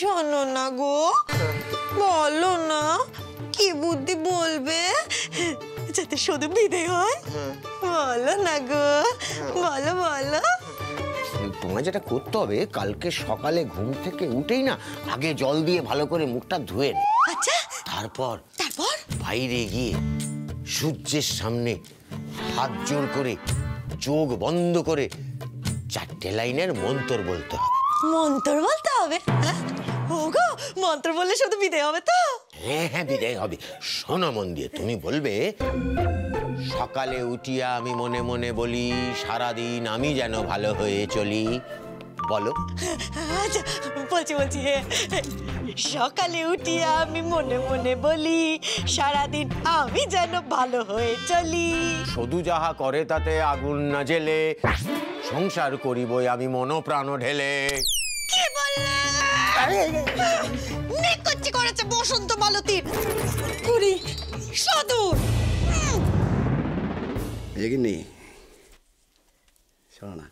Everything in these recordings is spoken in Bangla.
শোনো না গো, বলো না কি বুদ্ধি বলবে যাতে শুধু বিদায় হয়। বলো না গো, বলো বলো। তোমার যেটা করতে হবে, কালকে সকালে ঘুম থেকে উঠেই না আগে জল দিয়ে ভালো করে মুখটা ধুয়ে নে। আচ্ছা, তারপর তারপর বাইরে গিয়ে সূর্যের সামনে হাত জোড় করে চোখ বন্ধ করে 4টে লাইনের মন্ত্র বলতে হবে। মন্ত্র বলতে হবে? ওগো, মন্ত্র বললে শুধু বিদায় হবে তো? হ্যাঁ হ্যাঁ, বিদায় হবে। শোনো মন দিয়ে, তুমি বলবে, সকালে উঠিয়া আমি মনে মনে বলি সারাদিন আমি যেন ভালো হয়ে চলি। বলো। আচ্ছা, বলছি বলছি। সকালে উঠিয়া আমি মনে মনে বলি সারাদিন আমি যেন ভালো হয়ে চলি। শুধু যাহা করে তাতে আগুন না জেলে, সংসার করিবই আমি মনোপ্রাণ ঢেলে। কি বললে? নেকচি করেছে বসন্ত মালতীর কুড়ি সদূর। এগিনি শোনো না,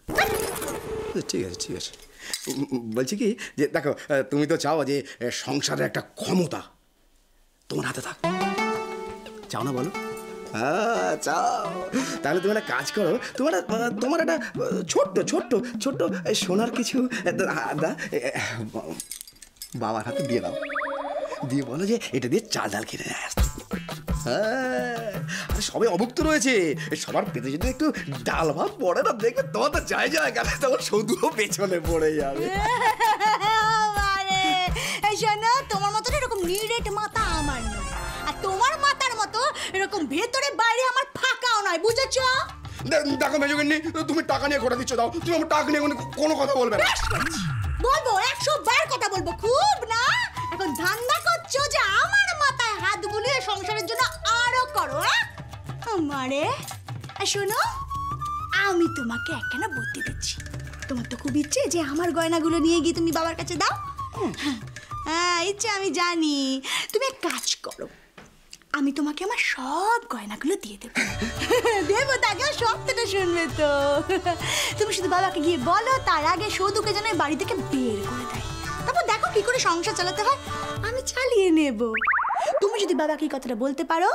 ঠিক আছে ঠিক আছে। বলছি কি যে দেখো, তুমি তো চাও যে সংসারের একটা ক্ষমতা তোমার হাতে থাক, চাও না বলো? হ্যাঁ চাও। তাহলে তুমি একটা কাজ করো, তোমার একটা ছোট্ট ছোট্ট ছোট্ট সোনার কিছু বাবার হাতে দিয়ে দাও, দিয়ে বলো যে এটা দিয়ে চাল ডাল কিনে নেয়। হ্যাঁ, সবাই অভুক্ত রয়েছে, সবার পেটে যদি একটু ডাল ভাত পড়ে না, দেখবে তোমার তো যায় গেলে তখন শুধুও পেছনে পড়ে যাবে। শোনো, তোমার মতো এরকম নিরেট মাথা আমার নয়, আর তোমার মাথার মতো এরকম ভেতরে বাইরে আমার ফাঁকাও নয়, বুঝেছো? দেখো মেজগিন্নি, তুমি টাকা নিয়ে ঘোরা দিচ্ছ, দাও তুমি আমার টাকা নিয়ে কোনো কথা বলবে না। বলবো, 100 বার কথা বলবো। খুব না, এখন ধান্দা করছো যে আমার মাথায় হাত বুলিয়ে সংসারের জন্য আরো করো। আমারে শোনো, আমি তোমাকে একখানা বুদ্ধি দিচ্ছি। তোমার তো খুব ইচ্ছে যে আমার গয়নাগুলো নিয়ে গিয়ে তুমি বাবার কাছে দাও। হ্যাঁ, ইচ্ছে আমি জানি। তুমি এক কাজ করো, আমি তোমাকে আমার সব গয়নাগুলো দিয়ে দেবো। দেবো, তাকে সবটা শুনবে তো। তুমি শুধু বাবাকে গিয়ে বলো তার আগে সৌদুকে যেন বাড়ি থেকে বের করে দেয়, তারপর দেখো কি করে সংসার চালাতে হয়, আমি চালিয়ে নেব। তুমি যদি বাবাকে এই কথাটা বলতে পারো,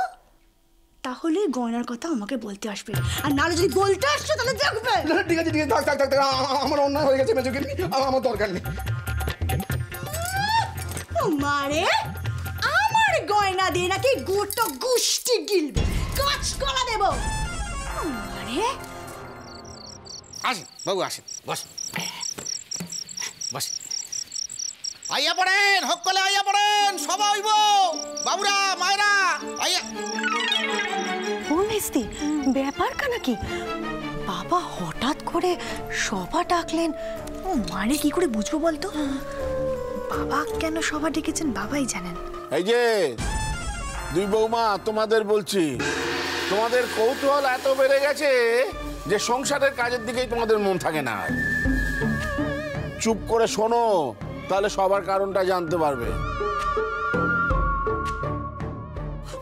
তাহলে গয়নার কথা আমাকে বলতে আসবে, আর নাহলে যদি বলতে আসছো তাহলে দেখবে। ঠিক আছে ঠিক আছে, থাক থাক থাক, আমার অন্যায় হয়ে গেছে মেজগিন্নি, আমার দরকার নেই। মারে, আমার গয়না দিয়ে নাকি গোটা গুষ্টি গিলবে, কাজ করা দেব। মারে, আসেন বাবু, আসেন, বস বস। আইয়া পড়েন, হকলে আইয়া পড়েন, সবাই হইব, বাবুরা মায়েরা আইয়া। কোন মিস্তি ব্যাপার কানা কি? বাবা হঠাৎ করে সভা ডাকলেন, ও মানে কি করে বুঝবো বলতো? বাবা কেন সভা ডেকেছেন বাবাই জানেন। এই যে দুই বৌমা, তোমাদের বলছি, তোমাদের কৌতূহল এত বেড়ে গেছে যে সংসারের কাজের দিকেই তোমাদের মন থাকে না। চুপ করে শোনো, তাহলে সবার কারণটা জানতে পারবে।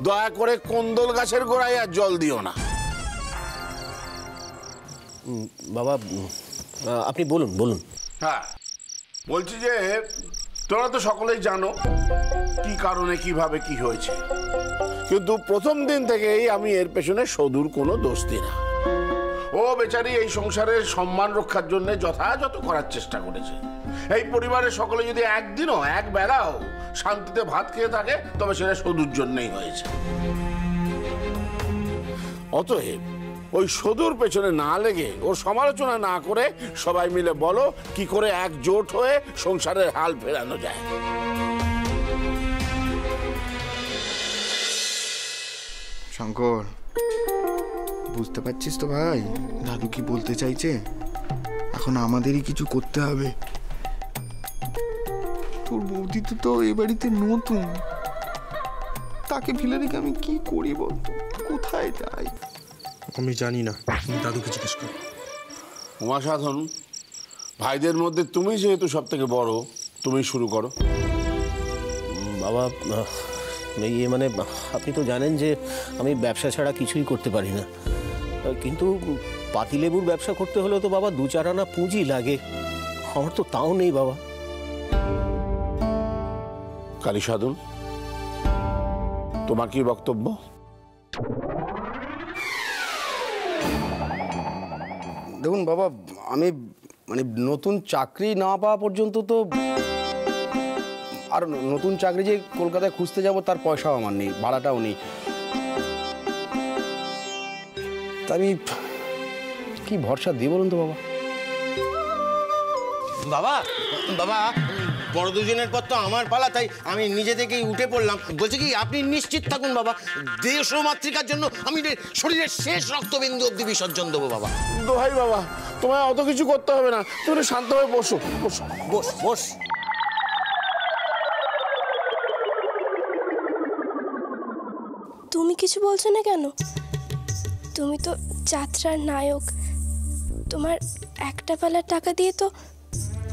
দয়া করে কোন্দল গাছের গোড়ায় আর জল দিও না। বাবা আপনি বলুন বলুন। হ্যাঁ, বলছি যে তোমরা তো সকলেই জানো কি কারণে কিভাবে কি হয়েছে, কিন্তু প্রথম দিন থেকেই আমি এর পেছনে সদুর কোনো দোষ দিই না। ও বেচারি এই সংসারের সম্মান রক্ষার জন্য যথাযথ করার চেষ্টা করেছে। এই পরিবারের সকলে যদি একদিনও এক বেলাও শান্তিতে ভাত খেয়ে থাকে, তবে সেটা সদুর জন্যই হয়েছে। অতএব ওই সদুর পেছনে না লেগে, ওর সমালোচনা না করে সবাই মিলে বলো কি করে একজোট হয়ে সংসারের হাল ফেরানো যায়। শঙ্কর, বুঝতে পারছিস তো ভাই দাদু কি বলতে চাইছে? এখন আমাদেরই কিছু করতে হবে। তোর বৌদি তো এই বাড়িতে নতুন, তাকে ফেলে রেখে আমি কি করি বলতো? কোথায় যাই আমি জানি না, দাদুকে জিজ্ঞেস কর। উমা সাধন, ভাইদের মধ্যে তুমি যেহেতু সব থেকে বড়, তুমি শুরু করো। বাবা ইয়ে মানে আপনি তো জানেন যে আমি ব্যবসা ছাড়া কিছুই করতে পারি না, কিন্তু পাতিলেবুর ব্যবসা করতে হলেও তো বাবা 2-4 আনা পুঁজি লাগে, আমার তো তাও নেই বাবা। কালী সাধন, তোমার কি বক্তব্য? দেখুন বাবা, আমি মানে নতুন চাকরি না পাওয়া পর্যন্ত তো, আর নতুন চাকরি যে কলকাতায় খুঁজতে যাব তার পয়সাও আমার নেই, ভাড়াটাও নেই। তা আমি কি ভরসা দিই বলুন তো বাবা? বাবা বাবা, বড় দুজনের পর তো আমার পালা, তাই আমি নিজে থেকেই উঠে পড়লাম। বলছি কি, আপনি নিশ্চিত থাকুন বাবা, দেশ ও মাতৃকার জন্য আমি শরীরের শেষ রক্তবিন্দু অব্দি বিসর্জন দেবো বাবা। দোহাই বাবা, তোমায় অত কিছু করতে হবে না, তুমি শান্তভাবে বসো বসো। বস বস। তুমি কিছু বলছো না কেন? তুমি তো যাত্রার নায়ক, তোমার একটা বেলার টাকা দিয়ে তো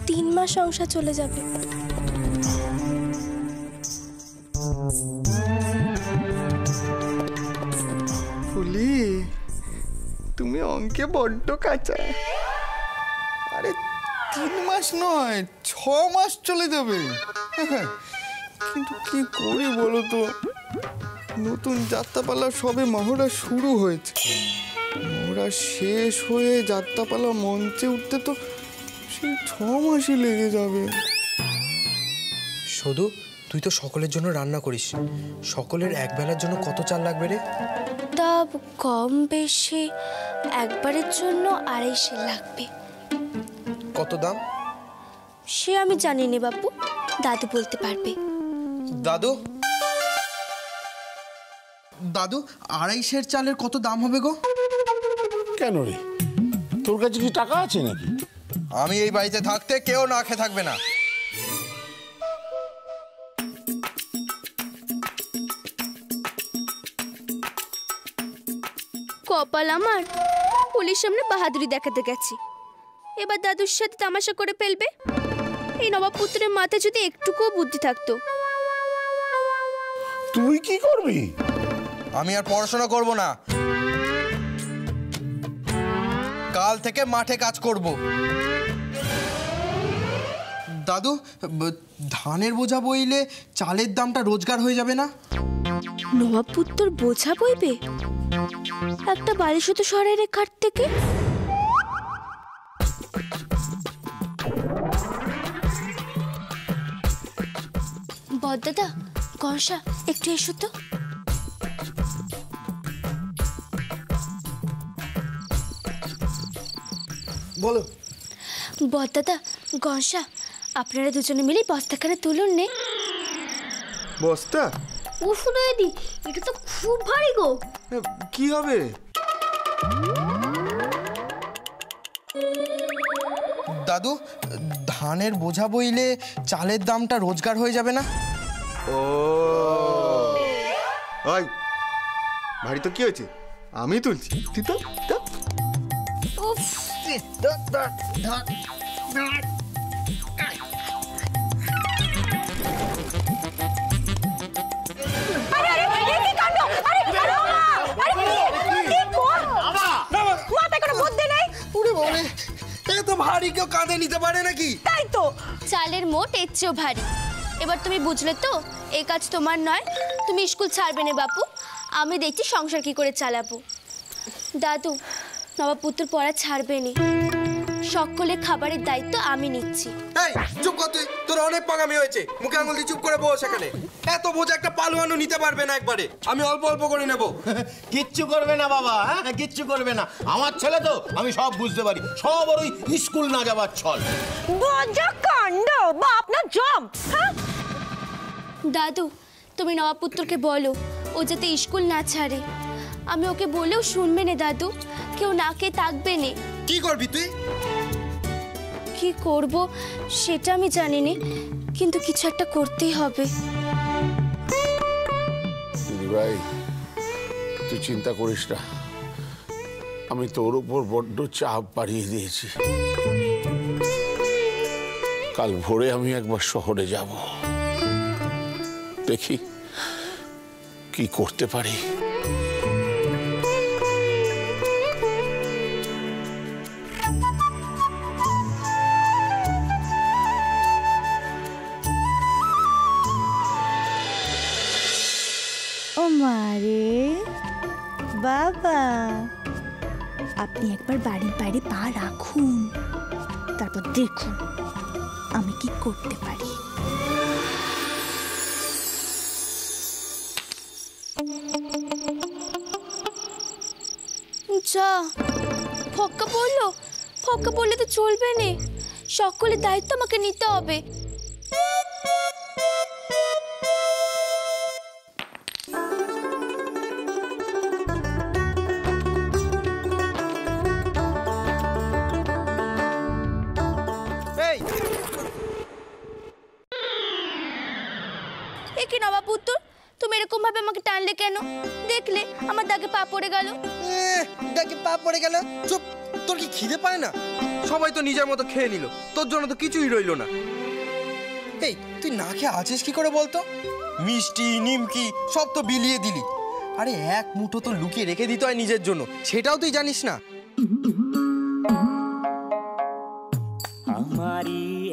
3 মাস সংসার চলে যাবে। ফুলি, তুমি অঙ্কে বড্ড কাঁচা। আরে 3 মাস নয়, 6 মাস চলে যাবে। কিন্তু কি করি বলো তো, নতুন যাত্রাপালা সবে মহড়া শুরু হয়েছে, মহড়া শেষ হয়ে যাত্রাপালা মঞ্চে উঠতে তো সেই 6 মাসই লেগে যাবে। শুধু তুই তো সকলের জন্য রান্না করিস, সকলের এক বেলার জন্য কত চাল লাগবে রে? তা কম বেশি একবারের জন্য 250 লাগবে। কত দাম? সে আমি জানি না বাপু, দাদু বলতে পারবে। দাদু, দাদু 250 চালের কত দাম হবে গো? কেন রে, তোর কাছে কি টাকা আছে নাকি? আমি এই বাড়িতে থাকতে কেউ না খেয়ে থাকবে না। কপাল আমার, পুলিশ সামনে বাহাদুরি দেখাতে গেছি, এবার দাদুর সাথে তামাশা করে ফেলবে। এই নবাব পুত্রের মাথায় যদি একটুকুও বুদ্ধি থাকতো। তুই কি করবি? আমি আর পড়াশোনা করব না, কাল থেকে মাঠে কাজ করব। দাদু, ধানের বোঝা বইলে চালের দামটা রোজগার হয়ে যাবে না? নবাব পুত্র বোঝা বইবে একটা বালিশত শহরের কাঠ থেকে? বড়দাদা, কংসা, একটু এসো তো। বলো। বড়দাদা, কংসা, আপনারা দুজনে মিলে বস্তাখানে তুলুন নে। বস্তা? উফ দয়াদি, এটা তো খুব ভারী গো। কি হবে? দাদু, ধানের বোঝা বইলে চালের দামটা রোজগার হয়ে যাবে না? ও ওই ভারী তো কি হয়েছে, আমি তুলছি। তুই তো ভারী কেউ কাঁধে নিতে পারে নাকি? তাই তো, চালের মোট এর চেয়েও ভারী। এবার তুমি বুঝলে তো, এই কাজ তোমার নয়, তুমি স্কুল ছাড়বে না বাপু, আমি দেখছি সংসার কি করে চালাবো। দাদু, নবাব পুত্র পড়া ছাড়বে না, সকলে খাবারের দায়িত্ব আমি নিচ্ছি। এই চুপ কর তুই, তোর অনেক পাগামি হয়েছে, মুখে আঙুল দিয়ে চুপ করে বস এখানে। এত বোঝা একটা পালোয়ানও নিতে পারবে না একবারে, আমি অল্প অল্প করে নেব। কিচ্ছু করবে না বাবা, হ্যাঁ কিচ্ছু করবে না, আমার ছেলে তো, আমি সব বুঝতে পারি, সব ওই স্কুল না যাবার ছল। বজ্জা কাণ্ড বা আপনার জম। দাদু, তুমি নবাব পুত্রকে বলো ও যাতে স্কুল না ছাড়ে। আমি ওকে বলেও শুনবে না দাদু, কেউ না কে থাকবে না। কি করবি তুই? কি করব সেটা আমি জানি না, কিন্তু কিছু একটা করতেই হবে। দিদি ভাই, তুই চিন্তা করিস না, আমি তোর উপর বড্ড চাপ বাড়িয়ে দিয়েছি। কাল ভোরে আমি একবার শহরে যাব, দেখি কি করতে পারি। আরে বাবা, আপনি একবার বাড়ির বাইরে পা রাখুন, তারপর দেখুন আমি কি করতে পারি। যা, ফক্কা পড়লো। ফক্কা পড়লে তো চলবে না, সকলের দায়িত্ব আমাকে নিতে হবে। এ কি নবাবপুত্র, তুমি এরকম ভাবে আমাকে টানলে কেন? দেখলে আমার দাগে পা পড়ে গেল। দেখে পা পড়ে গেল। চুপ, তোর কি খিদে পায় না? সবাই তো নিজের মতো খেয়ে নিল, তোর জন্য তো কিছুই রইলো না। এই তুই না খেয়ে আছিস কি করে বলতো? মিষ্টি নিমকি সব তো বিলিয়ে দিলি। আরে এক মুঠো তো লুকিয়ে রেখে দিতে হয় নিজের জন্য, সেটাও তুই জানিস না।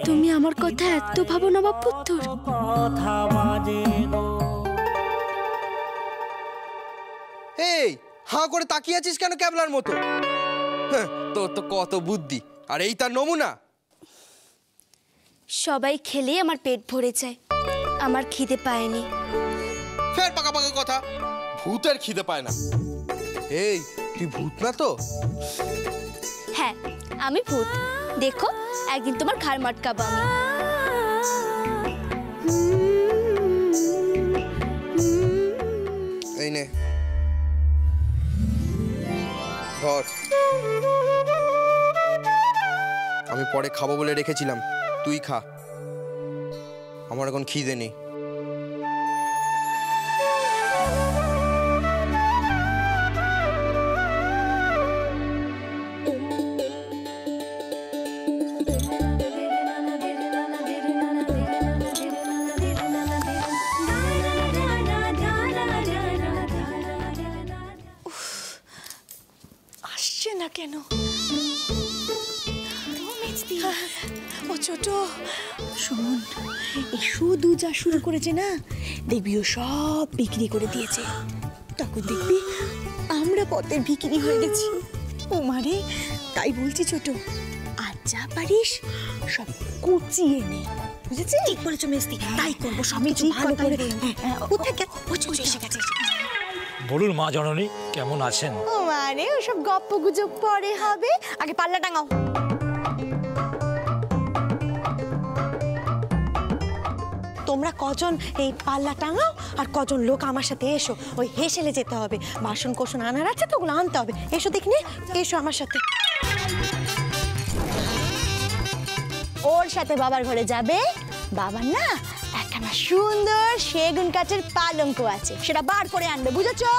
তুমি আমার কথা এত ভাবো নবাবপুত্র? এই হাঁ করে তাকিয়ে আছিস কেন ক্যাবলার মতো? তোর তো কত বুদ্ধি, আর এই তার নমুনা। সবাই খেলে আমার পেট ভরে যায়, আমার খিদে পায়নি। ফের পাকা পাকা কথা, ভূতের খিদে পায় না। এই তুই ভূত না তো? হ্যাঁ আমি ভূত, দেখো একদিন তোমার ঘাড় মটকাবো আমি। এই নে ধর, আমি পরে খাবো বলে রেখেছিলাম, তুই খা, আমার এখন খিদে নেই। আসছে না কেন? ও ছোট শোন, এই শুধু যা শুরু করেছে না, দেখবি ও সব বিক্রি করে দিয়েছে। তখন দেখবি আমরা পথের বিক্রি হয়ে গেছি। ও মারে, তাই বলছি ছোট, আর যা পারিস সব কুচিয়ে নে, বুঝেছি? ঠিক বলেছো মেজদি, তাই করবো। সব কিছু ভালো করে। কোথায় এসে গেছে? বলুন মা জননী, কেমন আছেন? ও মানে ওসব গপ্প গুজব পরে হবে, আগে পাল্লা টাঙাও। তোমরা কজন এই পাল্লা টাঙাও, আর কজন লোক আমার সাথে এসো। ওই হেসেলে যেতে হবে, বাসন কোসন আনার আছে তো ওগুলো আনতে হবে। এসো দেখনি, এসো আমার সাথে। ওর সাথে বাবার ঘরে যাবে। বাবার না একখানা সুন্দর সেগুন কাঠের পালঙ্ক আছে, সেটা বার করে আনবে, বুঝেছো?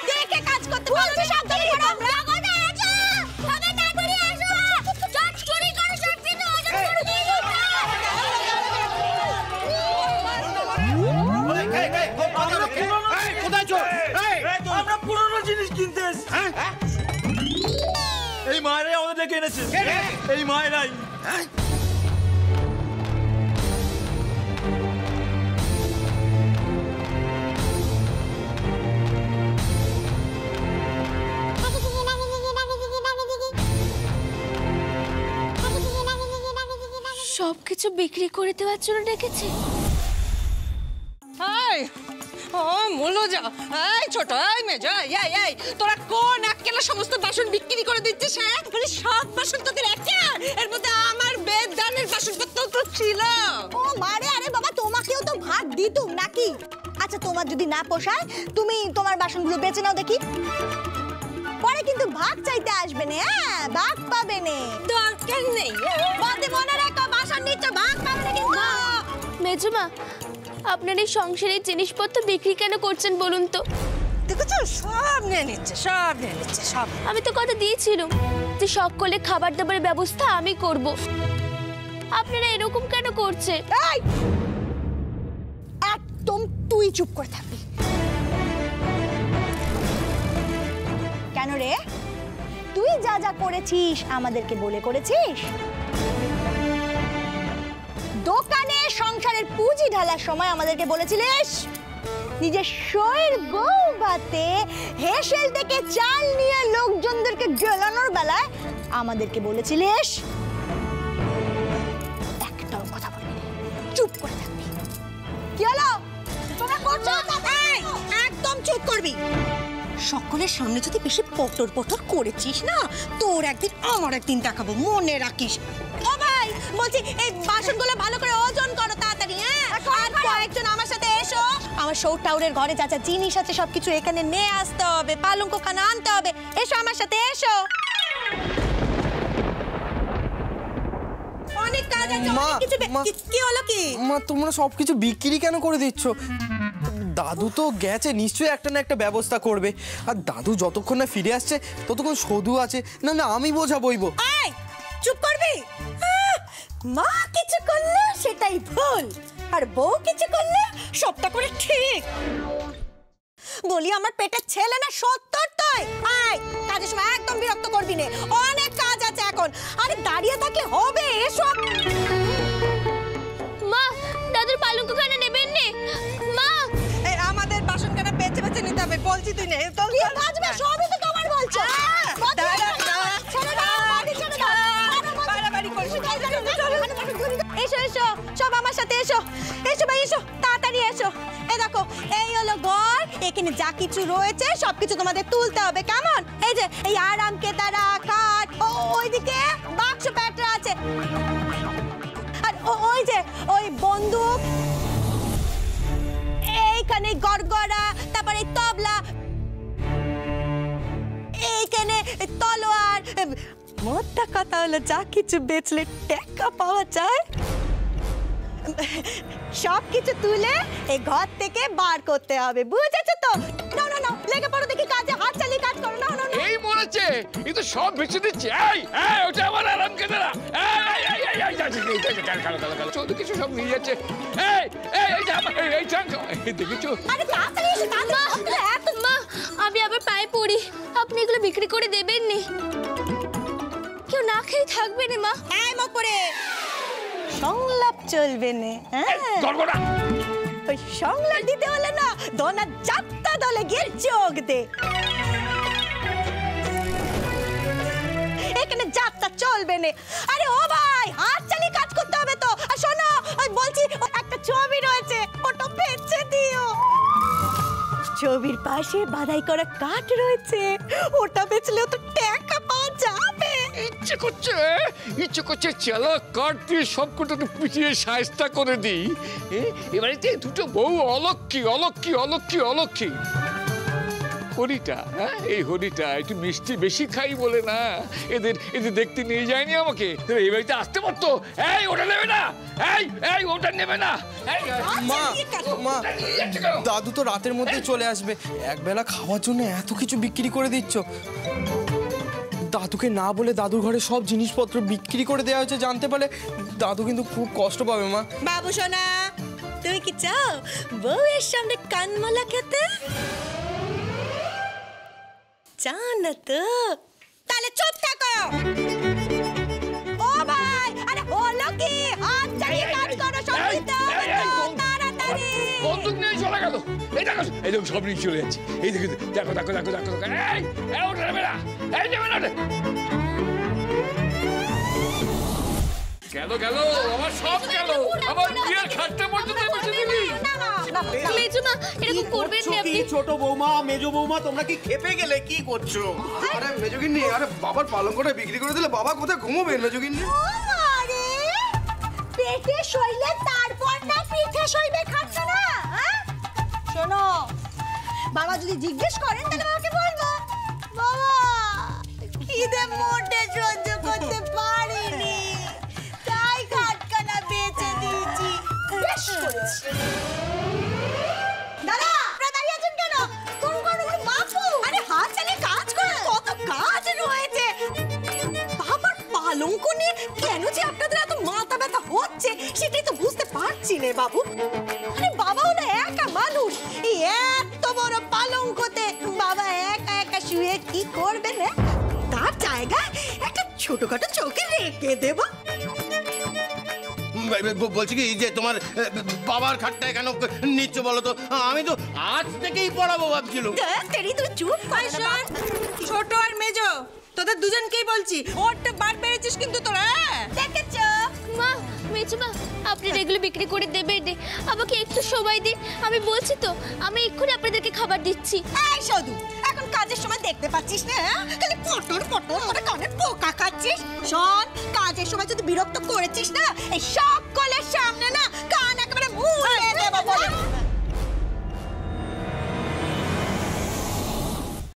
দেখে কাজ করতে বলছি, সাবধানে করো। আমরা পুরনো জিনিস কিনতে এসেছি। এই মায়েরাই আমাদের ডেকে এনেছে, এই মায়েরাই। সবকিছু বিক্রি করে দেওয়ার জন্য ডেকেছে। ও মুলো যা, এই ছোট, এই মেজো, এই তোরা কোন এককেলা সমস্ত বাসন বিক্রি করে দিচ্ছিস? হ্যাঁ, মানে সব বাসন তোদের একটা, এর মধ্যে আমার বেদানের বাসনপত্র তো ছিল। ও মারে, আরে বাবা তোমাকেও তো ভাগ দিতুম নাকি? আচ্ছা তোমার যদি না পোষায় তুমি তোমার বাসনগুলো বেচে নাও দেখি, পরে কিন্তু ভাগ চাইতে আসবে না। হ্যাঁ, ভাগ পাবে না, দরকার নেই। বাদে মনে রাখো, বাসন নিচ্ছে ভাগ পাবে না কিন্তু। মেজমা, আপনার এই সংসারের জিনিসপত্র বিক্রি কেন করছেন বলুন তো? দেখেছো, সব নিয়ে নিচ্ছে, সব নিয়ে নিচ্ছে, সব। আমি তো কথা দিয়েছিলাম যে সকলে খাবার দাবারের ব্যবস্থা আমি করব। আপনারা এরকম কেন করছেন? একদম তুই চুপ করে থাকবি। কেন রে, তুই যা যা করেছিস আমাদেরকে বলে করেছিস? দোকানে সংসারের পুঁজি ঢালার সময় আমাদেরকে বলেছিলিস নিজের শোয়ের গৌভাতে হেসেল থেকে চাল নিয়ে লোকজনদেরকে গেলানোর বেলায় আমাদেরকে বলেছিলিস একটাও কথা বলবি না, চুপ করে থাকবি। কি হলো তোরা করছো? একদম চুপ করবি। সকলের সামনে যদি বেশি পটর পটর করেছিস না, তোর একদিন আমার একদিন দেখাবো, মনে রাখিস। ও ভাই বলছি এই বাসনগুলো ভালো করে ওজন করো তাড়াতাড়ি। হ্যাঁ, আর কয়েকজন আমার সাথে এসো। আমার সৌর টাউরের ঘরে যা যা জিনিস আছে সবকিছু এখানে নিয়ে আসতে হবে, পালঙ্ক খানা আনতে হবে। এসো আমার সাথে এসো। অনেক কাজ আছে, অনেক কিছু। কি হলো কি? মা তোমরা সবকিছু বিক্রি কেন করে দিচ্ছ? দাদু তো গেছে, নিশ্চয়ই একটা না একটা ব্যবস্থা করবে। আর দাদু যতক্ষণ না ফিরে আসছে ততক্ষণ শুধু আছে। না না আমি বোঝা বইবো। এই চুপ করবি। মা কিছু করলে সেটাই ভুল, আর বউ কিছু করলে সবটা করে ঠিক। বলি আমার পেটের ছেলে না 70 তয়। আয় কাজের সময় একদম বিরক্ত করবি না, অনেক কাজ আছে এখন। আরে দাঁড়িয়ে থাকলে হবে? এসব মা দাদুর পালঙ্ক খানা নেবেন নে? মা আমাদের বাসন কাটা বেঁচে বেঁচে নিতে হবে, বলছি তুই নে। তো কি বাজবে? সবই তো তোমার বলছো। এসো এসো সব আমার সাথে এসো। এসো ভাই এসো, তাড়াতাড়ি এসো। এই দেখো এই হলো ঘর, এখানে যা কিছু রয়েছে সবকিছু তোমাদের তুলতে হবে, কেমন? এই যে এই আরাম কেদারা খাট, ওইদিকে বাক্স প্যাটরা আছে, আর ওই যে ওই বন্দুক, এইখানে গড়গড়া, তারপরে তবলা, এইখানে তলোয়ার। মোদ্দা কথা হলো যা কিছু বেচলে টাকা পাওয়া যায় সব কিছু তুলে এই ঘর থেকে বার করতে হবে, বুঝেছো তো? না না না লেগে পড়ো দেখি কাজে, হাত চালিয়ে কাজ করো। না না এই মরেছে, এই তো সব বেঁচে দিচ্ছে। এই এই ওটা আমার আরাম কেদারা। এই এই এই এই যাচ্ছে কাল চোদ্দ কিছু সব নিয়ে যাচ্ছে। এই এই এই আমার এই চাঙ্ক দেখেছো? আরে তাড়াতাড়ি এসো, তাড়াতাড়ি। মা আমি আবার পায়ে পড়ি, আপনি এগুলো বিক্রি করে দেবেন নি? কেউ না খেয়ে থাকবে না মা। এই মুখ করে সংলাপ চলবে না। ওই সংলাপ দিতে হলে না দোনা যাত্রা দলে গিয়ে যোগ দে। এখানে যাত্রা চলবে না। আরে ও ভাই হাত চালিয়ে কাজ করতে হবে তো। আর শোনো ওই বলছি একটা ছবি রয়েছে, ওটা বেচে দিও। ছবির পাশে বাধাই করা কাঠ রয়েছে, ওটা বেচলেও তো টাকা পাওয়া যাবে। ইচ্ছে করছে চালা কাঠ দিয়ে সব কটাকে পিটিয়ে সায়স্তা করে দিই। এবারে দুটো বউ অলক্ষী অলক্ষী অলক্ষী অলক্ষী। হরিটা, হ্যাঁ এই হরিটা একটু মিষ্টি বেশি খাই বলে না এদের দেখতে নিয়ে যায়নি আমাকে। এই বাড়িতে আসতে পারতো। এই ওটা নেবে না, এই এই ওটা নেবে না। মা মা দাদু তো রাতের মধ্যে চলে আসবে, একবেলা খাওয়ার জন্য এত কিছু বিক্রি করে দিচ্ছ। দাদুকে না বলে দাদুর ঘরে সব জিনিসপত্র বিক্রি করে দেওয়া হয়েছে, জানতে পারলে দাদু কিন্তু খুব কষ্ট পাবে। মা বাবু সোনা তুমি কি চাও বউয়ের সামনে কানমালা খেতে? চাও না তো? তাহলে চুপ থাকো। ও ভাই আরে হলো কি? হাত চালিয়ে কাজ করো, সব দিতে হবে তো, তাড়াতাড়ি। বন্দুক নিয়ে চলে গেল। এই দেখো এই দেখো সব নিয়ে চলে যাচ্ছে। এই দেখো দেখো দেখো দেখো দেখো। এই এই ওটা নেবে না, এই নেবে না। গেল গেল আমার সব গেল, আমার বিয়ের খাটটা পর্যন্ত বসে দিবি। মেজমা এরকম করবেন না আপনি। ছোট বৌমা মেজো বৌমা তোমরা কি খেপে গেলে? কি করছো? আরে মেজোগিন্নি, আরে বাবার পালঙ্কটা বিক্রি করে দিলে বাবা কোথায় ঘুমোবেন মেজোগিন্নি? আরে পেটে শৈলে তারপর না পিঠে শৈবে খাচ্ছে না। শোনো বাবা যদি জিজ্ঞেস করেন তাহলে বাবাকে বলবো বাবা খিদে মোটে সহ্য করতে পারিনি তাই খাটখানা বেচে দিয়েছি। বেশ করেছি। দাদা আপনারা দাঁড়িয়ে আছেন কেন? করুন করুন বাপু, আরে হাত চালিয়ে কাজ করুন, কত কাজ রয়েছে। বাবার পালঙ্ক নিয়ে কেন যে আপনাদের এত মাথা ব্যথা হচ্ছে সেটাই তো বুঝতে পারছি না বাবু। আরে বাবা হলো একা মানুষ, এই এত বড় পালঙ্কতে বাবা একা একা শুয়ে কি করবে না? তার জায়গায় একটা ছোটখাটো চৌকি রেখে দেব। বলছি কি যে তোমার বাবার খাটটায় কেন নিচ্ছ বলো তো? আমি তো আজ থেকেই পড়াবো ভাবছিলাম। তেরি তুই চুপ কর না। ছোট আর মেজো তোদের দুজনকেই বলছি, ওরটা বার বেড়েছিস কিন্তু তোরা। দেখেছো মা, মেজো মা, আপনি এগুলো বিক্রি করে দেবেন, আমাকে একটু সময় দিন। আমি বলছি তো, আমি এক্ষুনি আপনাদেরকে খাবার দিচ্ছি। এই সদু, এখন কাজের সময় দেখতে পাচ্ছিস না? খালি পটর পটর করে কানে পোকা খাচ্ছিস। শোন, কাজের সময় যদি বিরক্ত করেছিস না, এই সকলের সামনে না কান একেবারে মুড়ে দেবো বলে